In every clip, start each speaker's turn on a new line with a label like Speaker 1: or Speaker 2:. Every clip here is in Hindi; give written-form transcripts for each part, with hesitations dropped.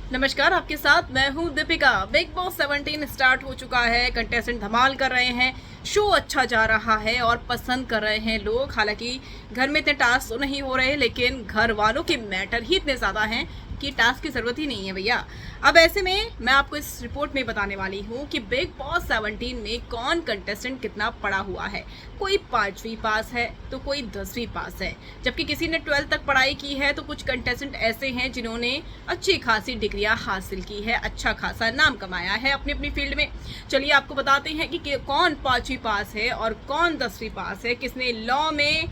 Speaker 1: नमस्कार, आपके साथ मैं हूं दीपिका। बिग बॉस 17 स्टार्ट हो चुका है। कंटेस्टेंट धमाल कर रहे हैं, शो अच्छा जा रहा है और पसंद कर रहे हैं लोग। हालांकि घर में इतने टास्क तो नहीं हो रहे, लेकिन घर वालों के मैटर ही इतने ज़्यादा हैं कि टास्क की ज़रूरत ही नहीं है भैया। अब ऐसे में मैं आपको इस रिपोर्ट में बताने वाली हूँ कि बिग बॉस 17 में कौन कंटेस्टेंट कितना पढ़ा हुआ है। कोई 5वीं पास है तो कोई 10वीं पास है, जबकि किसी ने 12th तक पढ़ाई की है। तो कुछ कंटेस्टेंट ऐसे हैं जिन्होंने अच्छी खासी डिग्रियां हासिल की है, अच्छा खासा नाम कमाया है अपनी अपनी फील्ड में। चलिए आपको बताते हैं कि कौन 5वीं पास है और कौन 10वीं पास है, किसने लॉ में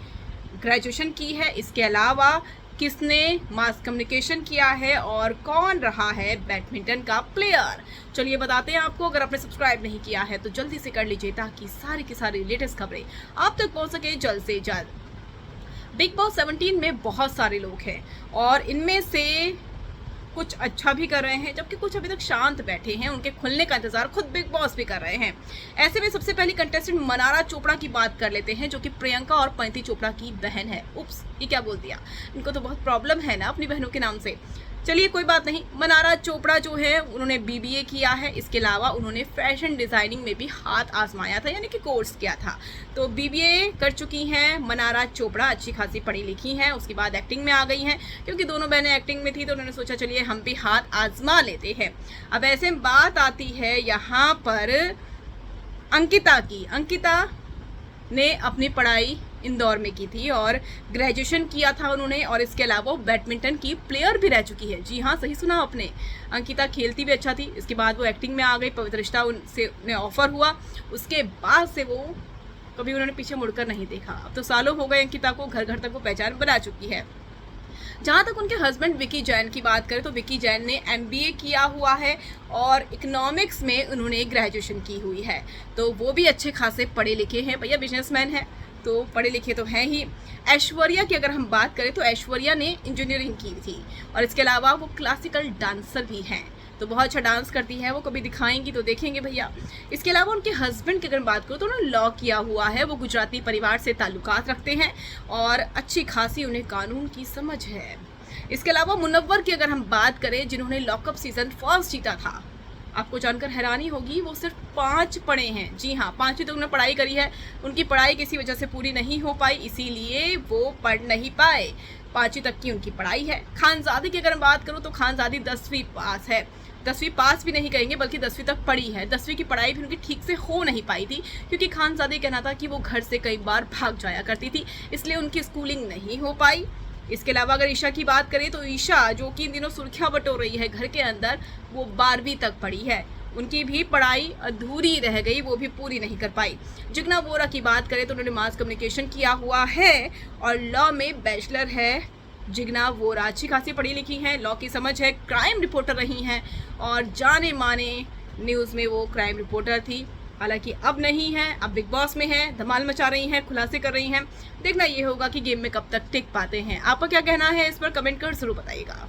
Speaker 1: ग्रेजुएशन की है, इसके अलावा किसने मास कम्युनिकेशन किया है और कौन रहा है बैडमिंटन का प्लेयर। चलिए बताते हैं आपको। अगर आपने सब्सक्राइब नहीं किया है तो जल्दी से कर लीजिए, ताकि सारी की सारी लेटेस्ट खबरें आप तक पहुंच सके जल्द से जल्द। बिग बॉस 17 में बहुत सारे लोग हैं और इनमें से कुछ अच्छा भी कर रहे हैं, जबकि कुछ अभी तक शांत बैठे हैं। उनके खुलने का इंतजार खुद बिग बॉस भी कर रहे हैं। ऐसे में सबसे पहली कंटेस्टेंट मनारा चोपड़ा की बात कर लेते हैं, जो कि प्रियंका और पंती चोपड़ा की बहन है। उप्स, ये क्या बोल दिया। इनको तो बहुत प्रॉब्लम है ना अपनी बहनों के नाम से। चलिए कोई बात नहीं। मनारा चोपड़ा जो है उन्होंने बीबीए किया है। इसके अलावा उन्होंने फैशन डिजाइनिंग में भी हाथ आजमाया था, यानी कि कोर्स किया था। तो बीबीए कर चुकी हैं मनारा चोपड़ा, अच्छी खासी पढ़ी लिखी हैं। उसके बाद एक्टिंग में आ गई हैं, क्योंकि दोनों बहनें एक्टिंग में थी तो उन्होंने सोचा चलिए हम भी हाथ आजमा लेते हैं। अब ऐसे में बात आती है यहाँ पर अंकिता की। अंकिता ने अपनी पढ़ाई इंदौर में की थी और ग्रेजुएशन किया था उन्होंने, और इसके अलावा बैडमिंटन की प्लेयर भी रह चुकी है। जी हाँ, सही सुना आपने। अंकिता खेलती भी अच्छा थी। इसके बाद वो एक्टिंग में आ गई, पवित्र रिश्ता उनसे उन्हें ऑफर हुआ। उसके बाद से वो कभी उन्होंने पीछे मुड़कर नहीं देखा। अब तो सालों हो गए अंकिता को, घर घर तक वो पहचान बना चुकी है। जहाँ तक उनके हस्बैंड विकी जैन की बात करें तो विकी जैन ने एमबीए किया हुआ है और इकोनॉमिक्स में उन्होंने ग्रेजुएशन की हुई है। तो वो भी अच्छे खासे पढ़े लिखे हैं भैया, बिजनेसमैन है तो पढ़े लिखे तो हैं ही। ऐश्वर्या की अगर हम बात करें तो ऐश्वर्या ने इंजीनियरिंग की थी और इसके अलावा वो क्लासिकल डांसर भी हैं, तो बहुत अच्छा डांस करती हैं वो। कभी दिखाएंगी तो देखेंगे भैया। इसके अलावा उनके हस्बैंड की अगर बात करूँ तो उन्होंने लॉ किया हुआ है। वो गुजराती परिवार से ताल्लुकात रखते हैं और अच्छी खासी उन्हें कानून की समझ है। इसके अलावा मुनव्वर की अगर हम बात करें, जिन्होंने लॉकअप सीजन 1 जीता था, आपको जानकर हैरानी होगी वो सिर्फ 5 पढ़े हैं। जी हाँ, 5वीं तक उन्होंने पढ़ाई करी है। उनकी पढ़ाई किसी वजह से पूरी नहीं हो पाई, इसीलिए वो पढ़ नहीं पाए। 5वीं तक की उनकी पढ़ाई है। खानजादी की अगर बात करूँ तो खानजादी 10वीं पास है। 10वीं पास भी नहीं कहेंगे, बल्कि 10वीं तक पढ़ी है। 10वीं की पढ़ाई भी उनकी ठीक से हो नहीं पाई थी, क्योंकि खानजादी कहना था कि वो घर से कई बार भाग जाया करती थी, इसलिए उनकी स्कूलिंग नहीं हो पाई। इसके अलावा अगर ईशा की बात करें तो ईशा, जो कि इन दिनों सुर्खियां बटोर रही है घर के अंदर, वो 12वीं तक पढ़ी है। उनकी भी पढ़ाई अधूरी रह गई, वो भी पूरी नहीं कर पाई। जिग्ना वोरा की बात करें तो उन्होंने मास कम्युनिकेशन किया हुआ है और लॉ में बैचलर है। जिग्ना वोरा अच्छी खासी पढ़ी लिखी हैं, लॉ की समझ है, क्राइम रिपोर्टर रही हैं और जाने माने न्यूज़ में वो क्राइम रिपोर्टर थी। हालांकि अब नहीं है, अब बिग बॉस में है, धमाल मचा रही हैं, खुलासे कर रही हैं। देखना ये होगा कि गेम में कब तक टिक पाते हैं। आपका क्या कहना है इस पर, कमेंट कर जरूर बताइएगा।